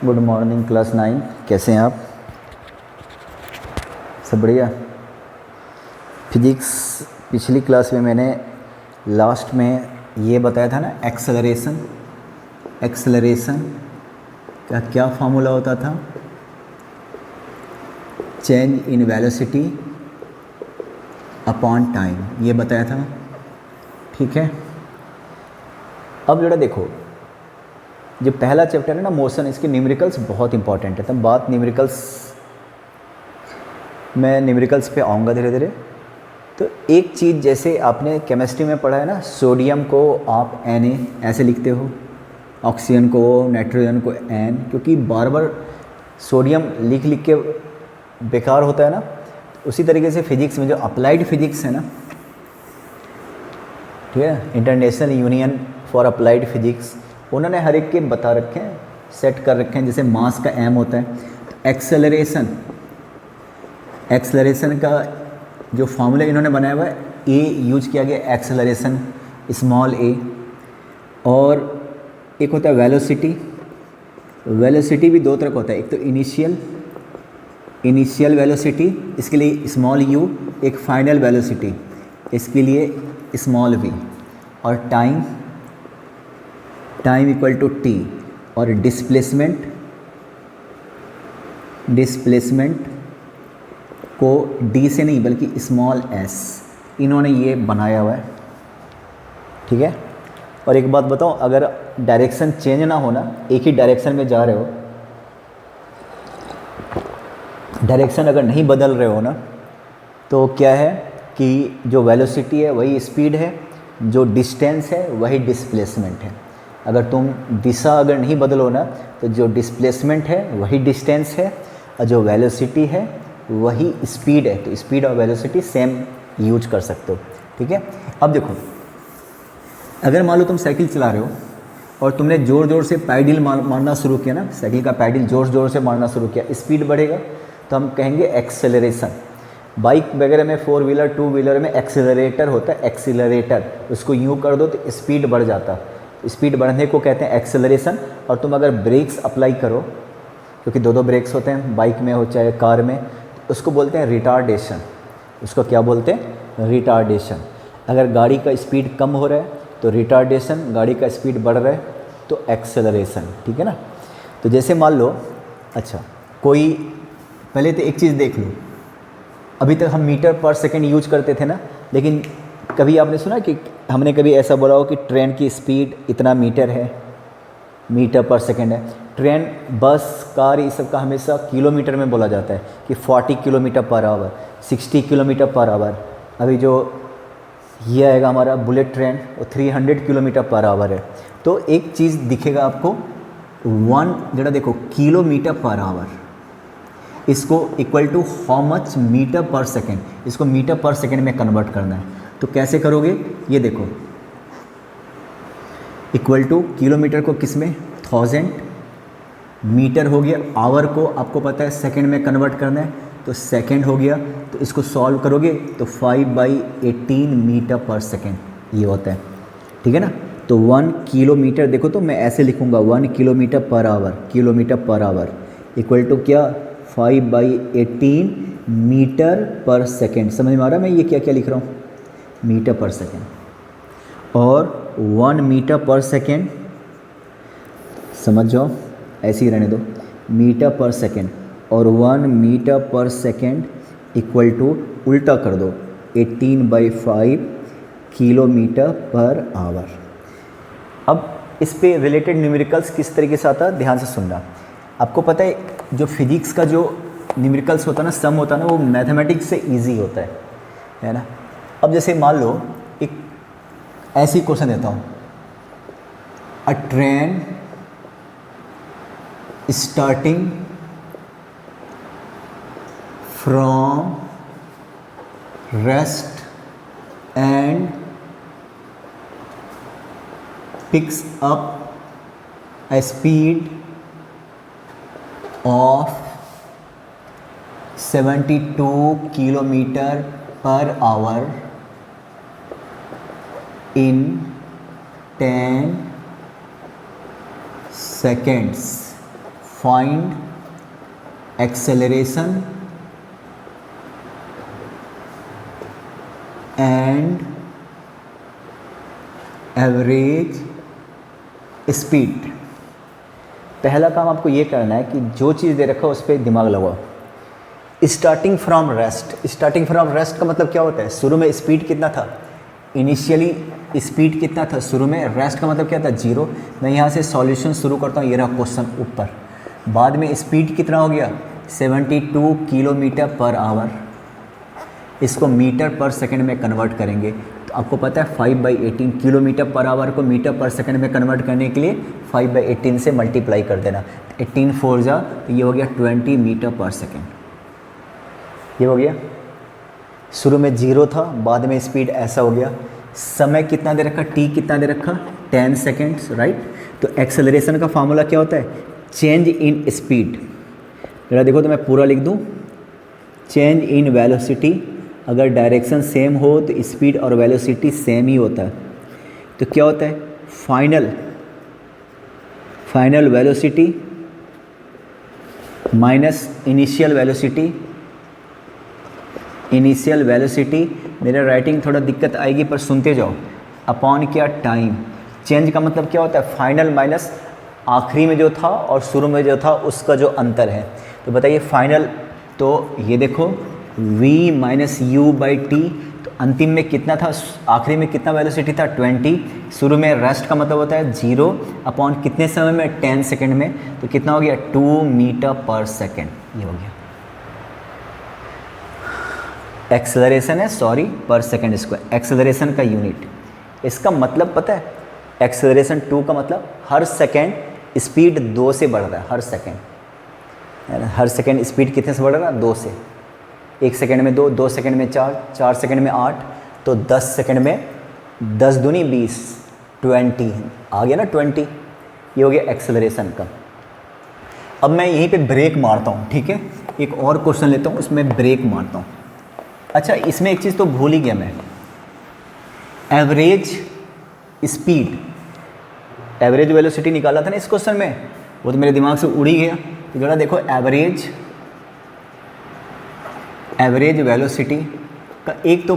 Good morning class 9। कैसे हैं आप? सब बढ़िया। फिजिक्स पिछली क्लास में मैंने लास्ट में ये बताया था ना, एक्सेलरेशन का क्या फार्मूला होता था? Change in velocity upon time, ये बताया था। ठीक है, अब जरा देखो, जो पहला चैप्टर है ना मोशन, इसके न्यूमेरिकल्स बहुत इंपॉर्टेंट है। तब बात मैं न्यूमेरिकल्स पे आऊँगा धीरे धीरे। तो एक चीज़ जैसे आपने केमिस्ट्री में पढ़ा है ना, सोडियम को आप Na ऐसे लिखते हो, ऑक्सीजन को, नाइट्रोजन को N, क्योंकि बार बार सोडियम लिख लिख के बेकार होता है ना। उसी तरीके से फिजिक्स में जो अप्लाइड फिजिक्स है ना, ठीक है, international union for applied physics, उन्होंने हर एक के बता रखे हैं, सेट कर रखे हैं। जैसे मास का m होता है, तो एक्सेलरेशन का जो फार्मूला इन्होंने बनाया हुआ है, a यूज किया गया, एक्सेलरेशन स्मॉल a। और एक होता है वेलोसिटी भी दो तरह का होता है, एक तो इनिशियल वेलोसिटी, इसके लिए स्मॉल u, एक फाइनल वेलोसिटी, इसके लिए स्मॉल v। और टाइम इक्वल टू t। और डिस्प्लेसमेंट को d से नहीं बल्कि स्मॉल s, इन्होंने ये बनाया हुआ है। ठीक है, और एक बात बताओ, अगर डायरेक्शन चेंज ना होना, एक ही डायरेक्शन में जा रहे हो, डायरेक्शन अगर नहीं बदल रहे हो ना, तो क्या है कि जो वेलोसिटी है वही स्पीड है, जो डिस्टेंस है वही डिस्प्लेसमेंट है। अगर तुम दिशा अगर नहीं बदलो ना, तो जो डिस्प्लेसमेंट है वही डिस्टेंस है, और जो वेलोसिटी है वही स्पीड है। तो स्पीड और वेलोसिटी सेम यूज कर सकते हो। ठीक है, अब देखो, अगर मान लो तुम साइकिल चला रहे हो और तुमने ज़ोर ज़ोर से पैडल मारना शुरू किया ना, साइकिल का पैडल ज़ोर ज़ोर से मारना शुरू किया, स्पीड बढ़ेगा, तो हम कहेंगे एक्सेलरेशन। बाइक वगैरह में, 4 व्हीलर 2 व्हीलर में एक्सेलरेटर होता है, एक्सीलरेटर, उसको यूँ कर दो तो स्पीड बढ़ जाता है। स्पीड बढ़ने को कहते हैं एक्सेलरेशन। और तुम अगर ब्रेक्स अप्लाई करो, क्योंकि दो ब्रेक्स होते हैं बाइक में हो चाहे कार में, तो उसको बोलते हैं रिटार्डेशन। उसको क्या बोलते हैं? रिटार्डेशन। अगर गाड़ी का स्पीड कम हो रहा है तो रिटार्डेशन, गाड़ी का स्पीड बढ़ रहा है तो एक्सेलरेशन। ठीक है ना। तो जैसे मान लो, अच्छा कोई, पहले तो एक चीज़ देख लो, अभी तक हम मीटर पर सेकेंड यूज करते थे ना, लेकिन कभी आपने सुना कि हमने कभी ऐसा बोला हो कि ट्रेन की स्पीड इतना मीटर है, मीटर पर सेकेंड है? ट्रेन, बस, कार, ये सब का हमेशा किलोमीटर में बोला जाता है कि 40 kilometre per our, 60 kilometre per our. अभी जो ये आएगा हमारा बुलेट ट्रेन, वो 300 किलोमीटर पर आवर है। तो एक चीज़ दिखेगा आपको, जरा देखो, किलोमीटर पर आवर, इसको equal to how much metre per second, इसको मीटर पर सेकेंड में कन्वर्ट करना है। तो कैसे करोगे? ये देखो, इक्वल टू किलोमीटर को किस में, 1000, मीटर हो गया, आवर को आपको पता है सेकंड में कन्वर्ट करना है, तो सेकंड हो गया। तो इसको सॉल्व करोगे तो 5/18 मीटर पर सेकंड ये होता है। ठीक है ना। तो 1 किलोमीटर, देखो तो मैं ऐसे लिखूँगा, 1 kilometre per our equal to क्या, 5/18 मीटर पर सेकंड। समझ में आ रहा है मैं ये क्या क्या लिख रहा हूँ? मीटर पर सेकंड। और 1 मीटर पर सेकंड, समझ जाओ, ऐसे ही रहने दो, मीटर पर सेकंड। और 1 मीटर पर सेकंड इक्वल टू, उल्टा कर दो, 18/5 किलोमीटर पर आवर। अब इस पे रिलेटेड न्यूमेरिकल्स किस तरीके से आता है, ध्यान से सुनना। आपको पता है जो फिजिक्स का जो न्यूमेरिकल्स होता है ना, सम होता है ना, वो मैथमेटिक्स से ईजी होता है ना। अब जैसे मान लो एक ऐसी क्वेश्चन देता हूँ, अ train starting from rest and picks up a speed of 72 kilometer per hour in 10 seconds find acceleration and average speed. पहला काम आपको ये करना है कि जो चीज़ दे रखा है उस पर दिमाग लगाओ। Starting from rest, starting from rest का मतलब क्या होता है? शुरू में स्पीड कितना था? इनिशियली स्पीड कितना था शुरू में? रेस्ट का मतलब क्या था? 0। मैं यहाँ से सॉल्यूशन शुरू करता हूँ, ये रहा क्वेश्चन ऊपर। बाद में स्पीड कितना हो गया? 72 किलोमीटर पर आवर। इसको मीटर पर सेकंड में कन्वर्ट करेंगे तो आपको पता है 5/18 किलोमीटर पर आवर को मीटर पर सेकंड में कन्वर्ट करने के लिए 5/18 से मल्टीप्लाई कर देना। 18 4 जा तो ये हो गया 20 मीटर पर सेकंड। ये हो गया। शुरू में 0 था, बाद में स्पीड ऐसा हो गया। समय कितना दे रखा? टी कितना दे रखा? 10 सेकेंड्स, राइट। तो एक्सेलरेशन का फार्मूला क्या होता है? Change in speed. जरा देखो तो मैं पूरा लिख दूँ, चेंज इन वेलोसिटी। अगर डायरेक्शन सेम हो तो स्पीड और वेलोसिटी सेम ही होता है। तो क्या होता है? Final velocity minus initial velocity. मेरा राइटिंग थोड़ा दिक्कत आएगी पर सुनते जाओ। अपॉन क्या? टाइम। चेंज का मतलब क्या होता है? फाइनल माइनस आखिरी में जो था और शुरू में जो था उसका जो अंतर है। तो बताइए फाइनल, तो ये देखो v minus u by T. तो अंतिम में कितना था? आखिरी में कितना वेलोसिटी था? 20। शुरू में रेस्ट का मतलब होता है 0 अपॉन कितने समय में? 10 सेकेंड में। तो कितना हो गया? 2 मीटर पर सेकेंड। ये हो गया। एक्सेलरेशन है, सॉरी, पर सेकेंड स्क्वायर। एक्सेलरेशन का यूनिट, इसका मतलब पता है? एक्सेलरेशन 2 का मतलब हर सेकेंड स्पीड 2 से बढ़ रहा है। हर सेकेंड स्पीड कितने से बढ़ रहा है? 2 से। 1 सेकेंड में 2, 2 सेकेंड में 4, 4 सेकेंड में 8, तो 10 सेकेंड में 10 दूनी 20, 20 आ गया ना 20। ये हो गया एक्सेलरेशन का। अब मैं यहीं पे ब्रेक मारता हूँ, ठीक है। एक और क्वेश्चन लेता हूँ, उसमें ब्रेक मारता हूँ। अच्छा, इसमें एक चीज़ तो भूल ही गया मैं, एवरेज स्पीड, एवरेज वेलोसिटी निकाला था ना इस क्वेश्चन में, वो तो मेरे दिमाग से उड़ ही गया। तो जरा देखो, एवरेज वेलोसिटी का एक तो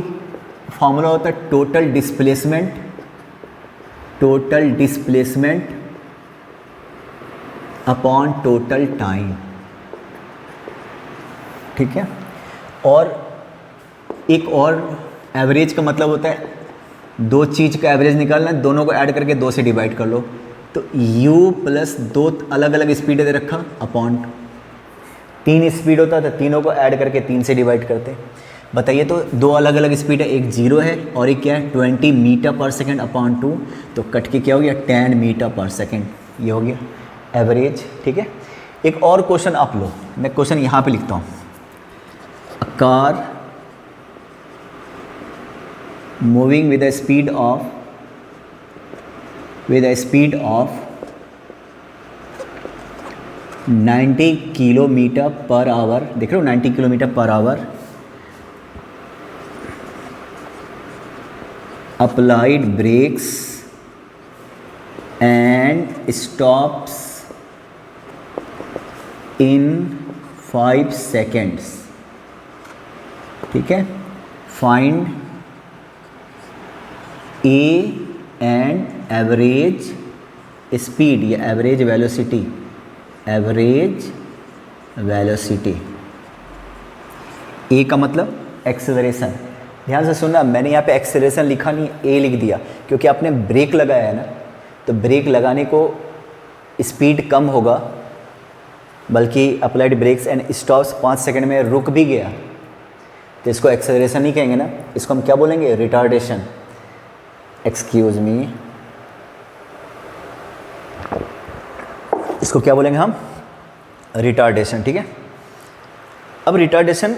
फॉर्मूला होता है total displacement upon total time, ठीक है। और एक और एवरेज का मतलब होता है दो चीज़ का एवरेज निकालना है, दोनों को ऐड करके 2 से डिवाइड कर लो। तो u प्लस 2 अलग अलग स्पीड दे रखा अपॉन 3 स्पीड होता है तो तीनों को ऐड करके 3 से डिवाइड करते। बताइए तो 2 अलग अलग स्पीड है, एक 0 है और एक क्या है 20 मीटर पर सेकेंड अपॉन 2, तो कट के क्या हो गया 10 मीटर पर सेकेंड। ये हो गया एवरेज, ठीक है। एक और क्वेश्चन आप लो, मैं क्वेश्चन यहाँ पे लिखता हूँ। A car moving with a speed of 90 kilometre per hour, देख रहे हो 90 kilometre per hour, applied brakes and stops in 5 seconds, ठीक है। Find a and average speed या एवरेज वेलोसिटी। ए का मतलब एक्सेलरेशन। ध्यान से सुनना, मैंने यहाँ पे एक्सेलरेशन लिखा नहीं, ए लिख दिया, क्योंकि आपने ब्रेक लगाया है ना, तो ब्रेक लगाने को स्पीड कम होगा, बल्कि applied brakes and stops 5 second में रुक भी गया तो इसको एक्सेलरेशन नहीं कहेंगे ना, इसको हम क्या बोलेंगे, रिटार्डेशन। एक्सक्यूज मी, इसको क्या बोलेंगे हम, रिटार्डेशन, ठीक है। अब रिटार्डेशन,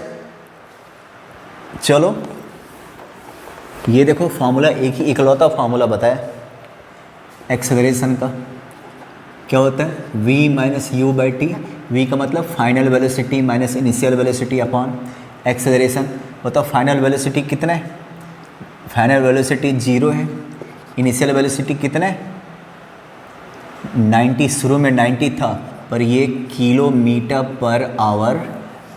चलो ये देखो फार्मूला, एक ही इकलौता फार्मूला बताया एक्सेलरेशन का, क्या होता है v minus u by T. v का मतलब final velocity minus initial velocity upon acceleration. बताओ फाइनल वेलोसिटी कितना है, फाइनल वेलोसिटी 0 है, इनिशियल वेलोसिटी कितना है 90, शुरू में 90 था, पर ये kilometre per our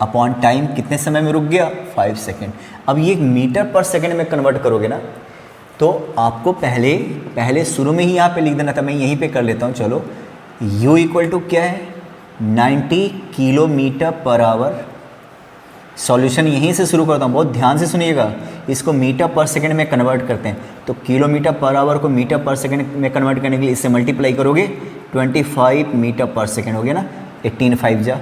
upon time कितने समय में रुक गया, 5 सेकेंड। अब ये मीटर पर सेकेंड में कन्वर्ट करोगे ना, तो आपको पहले शुरू में ही यहाँ पे लिख देना था। मैं यहीं पे कर लेता हूँ, चलो। u इक्वल टू क्या है, 90 किलोमीटर पर आवर। सॉल्यूशन यहीं से शुरू करता हूँ, बहुत ध्यान से सुनिएगा। इसको मीटर पर सेकंड में कन्वर्ट करते हैं, तो किलोमीटर पर आवर को मीटर पर सेकंड में कन्वर्ट करने के लिए इससे मल्टीप्लाई करोगे, 25 मीटर पर सेकंड हो गया ना। 18 5 जा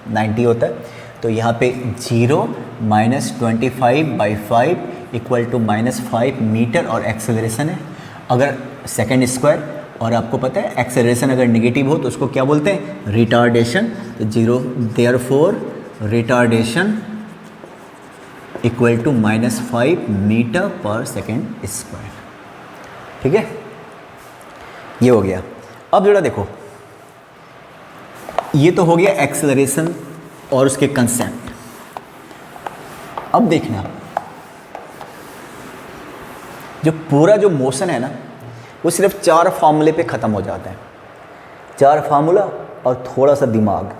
90 होता है। तो यहाँ पे 0 माइनस 25/5 इक्वल टू -5 मीटर और एक्सेलरेशन है अगर सेकेंड स्क्वायर। और आपको पता है एक्सेलरेशन अगर निगेटिव हो तो उसको क्या बोलते हैं, रिटार्डेशन। तो 0 therefore retardation equal to -5 metre per second square. ठीक है, ये हो गया। अब जरा देखो, ये तो हो गया एक्सेलरेशन और उसके कंसेप्ट। अब देखना, जो पूरा जो मोशन है ना, वो सिर्फ 4 फार्मूले पे ख़त्म हो जाता है। 4 फार्मूला और थोड़ा सा दिमाग,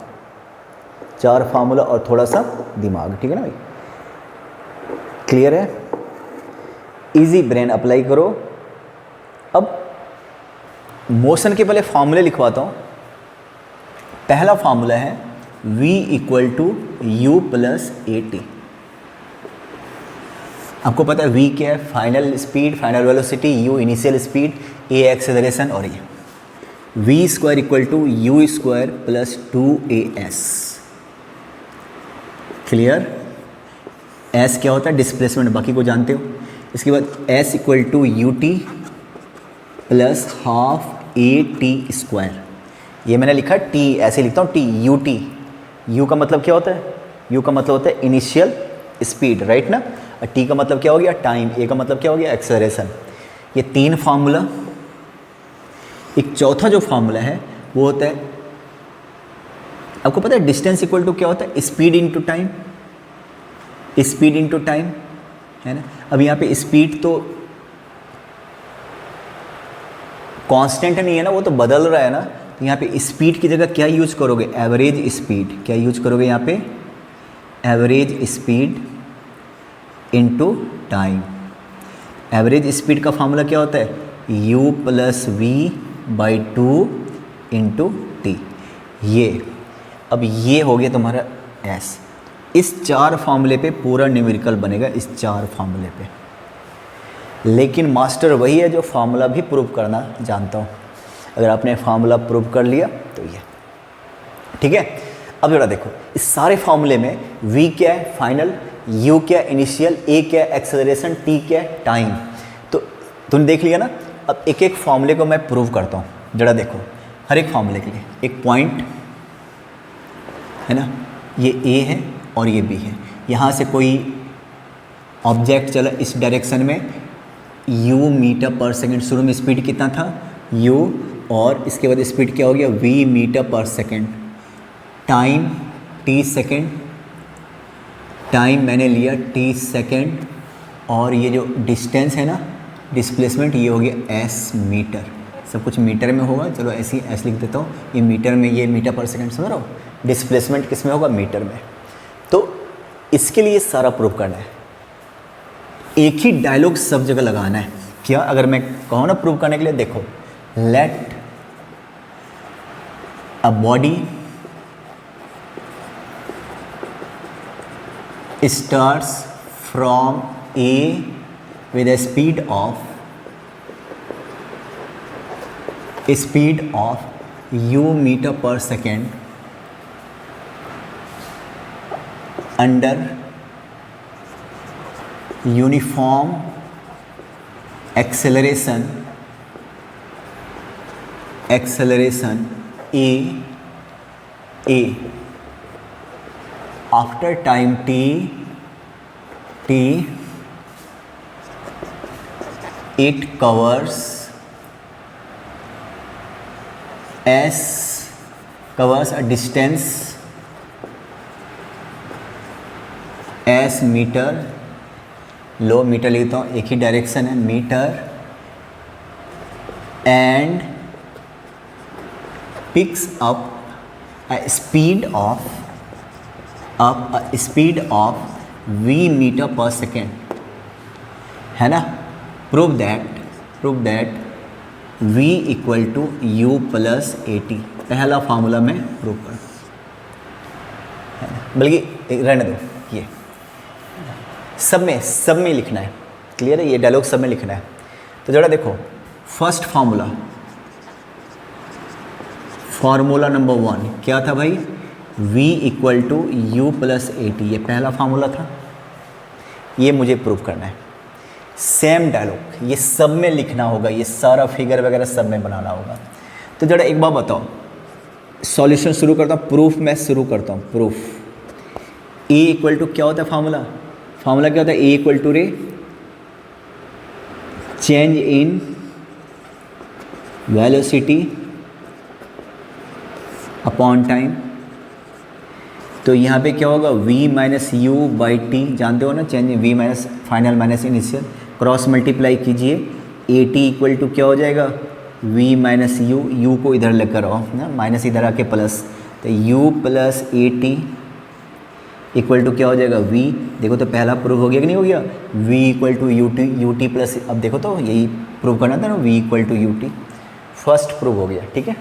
4 फार्मूला और थोड़ा सा दिमाग। ठीक है ना भाई, क्लियर है? इजी ब्रेन अप्लाई करो। अब मोशन के पहले फार्मूले लिखवाता हूँ। पहला फार्मूला है v equal to u plus a t. आपको पता है v क्या है, final speed, final velocity, u initial speed, a acceleration, और ये v square equal to u square plus 2as। Clear? s क्या होता है, डिस्प्लेसमेंट, बाकी को जानते हो। इसके बाद s equal to U T plus half A T square. ये मैंने लिखा t, ऐसे लिखता हूँ t, यू टी। u का मतलब क्या होता है, u का मतलब होता है इनिशियल स्पीड, राइट ना। और t का मतलब क्या हो गया, टाइम। a का मतलब क्या हो गया, एक्सेलरेशन। ये 3 फार्मूला। एक चौथा जो फार्मूला है वो होता है, आपको पता है डिस्टेंस इक्वल टू क्या होता है, speed into time. Speed into time है ना। अब यहाँ पे स्पीड तो कांस्टेंट नहीं है ना, वो तो बदल रहा है ना। तो यहाँ पे स्पीड की जगह क्या यूज करोगे, एवरेज स्पीड। क्या यूज करोगे यहाँ पे, average speed into time. Average speed का फार्मूला क्या होता है, u plus v by 2 into t. ये अब ये हो गया तुम्हारा s। इस 4 फार्मूले पे पूरा न्यूमेरिकल बनेगा, इस 4 फार्मूले पे। लेकिन मास्टर वही है जो फार्मूला भी प्रूव करना जानता हूँ। अगर आपने फार्मूला प्रूव कर लिया तो ये ठीक है। अब जरा देखो, इस सारे फार्मूले में v क्या है, फाइनल, u क्या है, इनिशियल, a क्या है, एक्सेलरेशन, t क्या है, टाइम। तो तुमने देख लिया ना। अब एक एक फार्मूले को मैं प्रूव करता हूँ। जरा देखो, हर एक फार्मूले के लिए एक पॉइंट है ना, ये a है और ये b है। यहाँ से कोई ऑब्जेक्ट चला इस डायरेक्शन में, u मीटर पर सेकेंड, शुरू में स्पीड कितना था u, और इसके बाद स्पीड क्या हो गया v metre per second, time t second, time मैंने लिया t सेकेंड, और ये जो डिस्टेंस है ना, डिस्प्लेसमेंट, ये हो गया s मीटर। सब कुछ मीटर में होगा, चलो ऐसे ही ऐसे लिख देता हूँ। ये मीटर में, ये मीटर पर सेकेंड, समझ रहे हो। डिस्प्लेसमेंट किस में होगा, मीटर में। तो इसके लिए सारा प्रूफ करना है, एक ही डायलॉग सब जगह लगाना है। क्या, अगर मैं कहूँ ना प्रूव करने के लिए, देखो, let a body starts from A with a speed of u meter per second under uniform acceleration a after time t it covers a distance s metre, लो मीटर लिखता हूँ, एक ही डायरेक्शन है metre, and picks up speed of v metre per second, है ना। Prove that v equal to u plus AT, पहला formula में प्रूव कर, बल्कि रहने दो, ये सब में लिखना है, क्लियर है, ये डायलॉग सब में लिखना है। तो जरा देखो, फर्स्ट फार्मूला नंबर 1 क्या था भाई, v equal to u plus AT, ये पहला फार्मूला था, ये मुझे प्रूव करना है। सेम डायलॉग ये सब में लिखना होगा, ये सारा फिगर वगैरह सब में बनाना होगा। तो जरा एक बार बताओ, सॉल्यूशन शुरू करता हूँ, प्रूफ मैं शुरू करता हूँ। प्रूफ ए इक्वल टू क्या होता है, फार्मूला क्या होता है, ए इक्वल टू रे change in velocity upon time. तो यहाँ पे क्या होगा, v minus u by T, जानते हो ना, change v minus final minus initial, cross multiply कीजिए, ए टी इक्वल टू क्या हो जाएगा, v माइनस यू को इधर लेकर आओ ना, माइनस इधर आके प्लस, तो u plus a t equal to क्या हो जाएगा, v। देखो तो पहला प्रूव हो गया कि नहीं हो गया, v equal to U T plus, अब देखो तो यही प्रूव करना था ना, v equal to you t, first prove हो गया, ठीक है।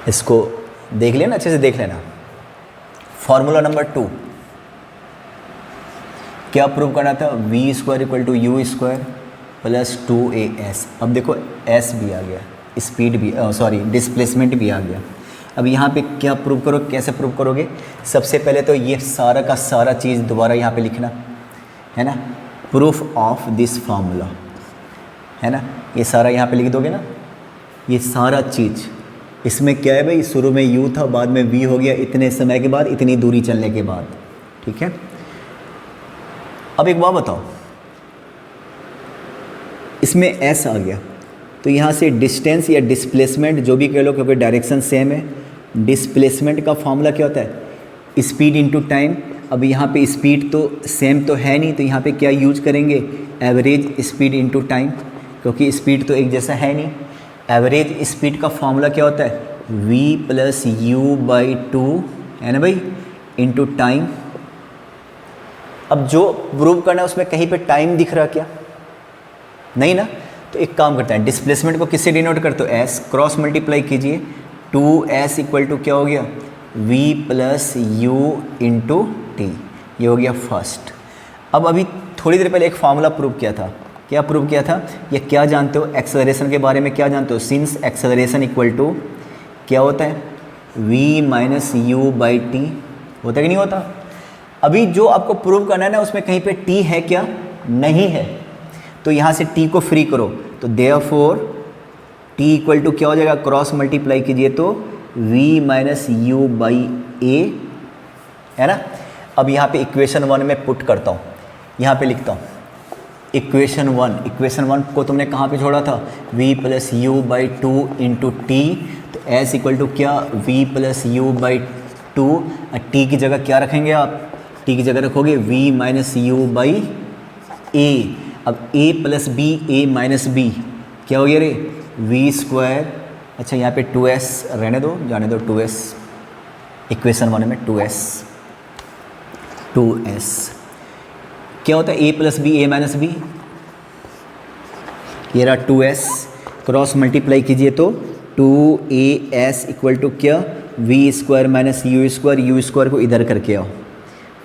इसको देख लेना, अच्छे से देख लेना। फॉर्मूला नंबर 2 क्या प्रूव करना था, v square equal to u square plus 2as। अब देखो s भी आ गया, स्पीड भी, सॉरी डिस्प्लेसमेंट भी आ गया। अब यहाँ पे क्या प्रूव करो, कैसे प्रूव करोगे, सबसे पहले तो ये सारा का सारा चीज़ दोबारा यहाँ पे लिखना है ना, प्रूफ ऑफ दिस फार्मूला, है ना, ये सारा यहाँ पे लिख दोगे ना, ये सारा चीज़। इसमें क्या है भाई, शुरू में u था, बाद में v हो गया, इतने समय के बाद, इतनी दूरी चलने के बाद, ठीक है। अब एक बात बताओ, इसमें s आ गया, तो यहाँ से डिस्टेंस या डिस्प्लेसमेंट जो भी कह लो, क्योंकि डायरेक्शन सेम है, डिस्प्लेसमेंट का फॉर्मूला क्या होता है, स्पीड इनटू टाइम। अब यहाँ पे स्पीड तो सेम तो है नहीं, तो यहाँ पे क्या यूज करेंगे, एवरेज स्पीड इनटू टाइम, क्योंकि स्पीड तो एक जैसा है नहीं। एवरेज स्पीड का फॉर्मूला क्या होता है, v प्लस यू बाई 2, है ना भाई, इनटू टाइम। अब जो प्रूव करना है उसमें कहीं पे टाइम दिख रहा क्या, नहीं ना, तो एक काम करते हैं, डिस्प्लेसमेंट को किससे डिनोट करते हो, s, क्रॉस मल्टीप्लाई कीजिए, 2s इक्वल टू क्या हो गया, v plus you into t, ये हो गया फर्स्ट। अब अभी थोड़ी देर पहले एक फार्मूला प्रूव किया था, क्या प्रूव किया था, ये क्या जानते हो, एक्सेलरेशन के बारे में क्या जानते हो, सिंस एक्सेलरेशन इक्वल टू क्या होता है, v minus u by T, होता है कि नहीं होता। अभी जो आपको प्रूव करना है ना, उसमें कहीं पे t है क्या, नहीं है, तो यहाँ से t को फ्री करो, तो देयरफॉर t इक्वल टू क्या हो जाएगा, क्रॉस मल्टीप्लाई कीजिए तो v माइनस यू बाई ए, है ना। अब यहाँ पे इक्वेशन 1 में पुट करता हूँ, यहाँ पे लिखता हूँ इक्वेशन 1 को तुमने कहाँ पे छोड़ा था, v plus you by 2 into T, तो s इक्वल टू क्या, v plus you by 2, t की जगह क्या रखेंगे आप, t की जगह रखोगे v minus u by a. अब a plus b, a minus b क्या हो गया रे, v स्क्वायर, अच्छा यहाँ पे 2s रहने दो, जाने दो 2s, इक्वेशन 1 में 2s क्या होता है, a plus b, a minus b, ये रहा 2s, क्रॉस मल्टीप्लाई कीजिए तो 2as इक्वल टू क्या, v square minus u square को इधर करके आओ,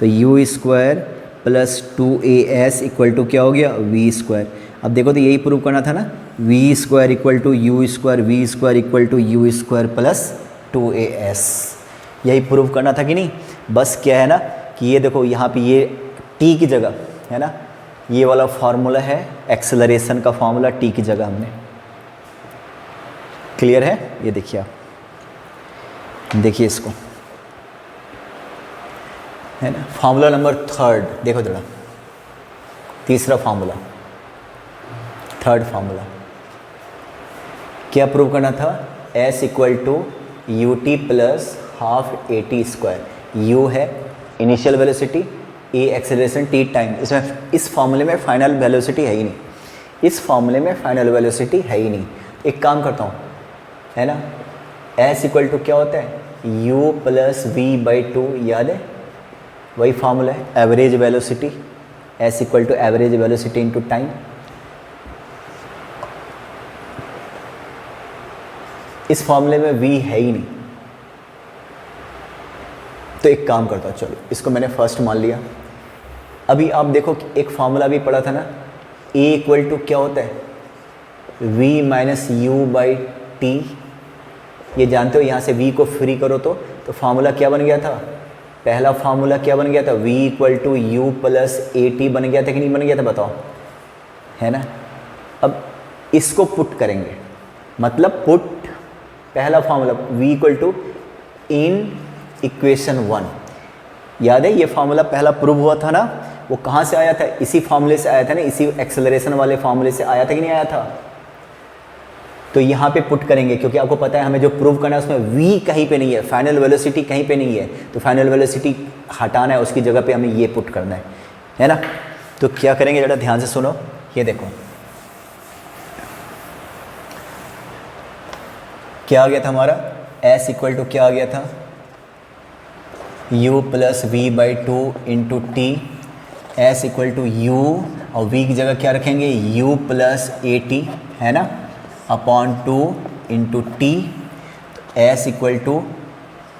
तो u square plus 2as equal to क्या हो गया, v स्क्वायर। अब देखो तो यही प्रूव करना था ना, v square equal to u square, v square equal to u square plus 2as, यही प्रूव करना था कि नहीं। बस क्या है ना कि ये देखो यहाँ पे ये t की जगह है ना, ये वाला फार्मूला है एक्सेलरेशन का फार्मूला, t की जगह हमने, क्लियर है। ये देखिए आप, देखिए इसको, है ना। फार्मूला नंबर 3 देखो जरा, तीसरा फार्मूला, थर्ड फार्मूला क्या प्रूव करना था, s equal to U T plus half A T square. U है initial velocity, a acceleration, t time. इसमें इस फार्मूले में फाइनल वेलोसिटी है ही नहीं, इस फार्मूले में फाइनल वेलोसिटी है ही नहीं। एक काम करता हूँ, है ना, एस इक्वल टू क्या होता है, u plus v by two, याद है वही फार्मूला है, average velocity, s equal to average velocity into time. इस फॉर्मूले में v है ही नहीं, तो एक काम करता हूँ, चलो इसको मैंने फर्स्ट मान लिया। अभी आप देखो कि एक फार्मूला भी पढ़ा था ना, a इक्वल टू क्या होता है, v minus u by T. ये जानते हो, यहाँ से v को फ्री करो तो फार्मूला क्या बन गया था, पहला फार्मूला क्या बन गया था, v equal to u plus a t बन गया था कि नहीं बन गया था, बताओ, है ना। अब इसको पुट करेंगे, मतलब पुट पहला formula v equal to in equation 1, याद है ये फार्मूला पहला प्रूव हुआ था ना, वो कहाँ से आया था, इसी फार्मूले से आया था ना, इसी एक्सेलरेशन वाले फार्मूले से आया था कि नहीं आया था। तो यहाँ पे पुट करेंगे, क्योंकि आपको पता है हमें जो प्रूव करना है उसमें v कहीं पे नहीं है, फाइनल वेलोसिटी कहीं पे नहीं है, तो फाइनल वेलोसिटी हटाना है, उसकी जगह पे हमें ये पुट करना है ना। तो क्या करेंगे, ज़रा ध्यान से सुनो, ये देखो क्या आ गया था हमारा, s इक्वल टू क्या आ गया था, u plus v by two into t, s equal to u और v की जगह क्या रखेंगे, u प्लस ए टी, है ना, upon two into t, s equal to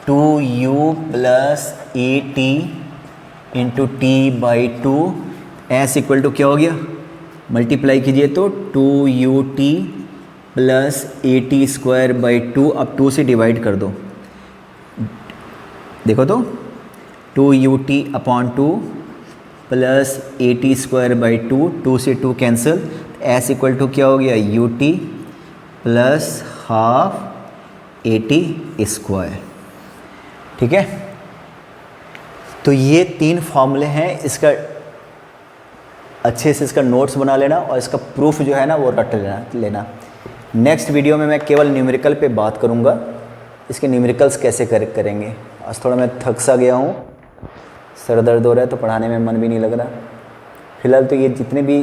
2u plus a t into t by two, s equal to क्या हो गया, मल्टीप्लाई कीजिए तो 2ut plus a T square by two, अब 2 से डिवाइड कर दो, देखो तो 2ut upon two plus a T square by two, 2 से 2 कैंसिल, एस इक्वल टू क्या हो गया, U T plus half A T square, ठीक है। तो ये 3 फॉर्मूले हैं, इसका अच्छे से इसका नोट्स बना लेना और इसका प्रूफ जो है ना वो रट लेना। नेक्स्ट वीडियो में मैं केवल न्यूमेरिकल पे बात करूँगा, इसके न्यूमेरिकल्स कैसे करेंगे। आज थोड़ा मैं थक सा गया हूँ, सर दर्द हो रहा है, तो पढ़ाने में मन भी नहीं लग रहा। फिलहाल तो ये जितने भी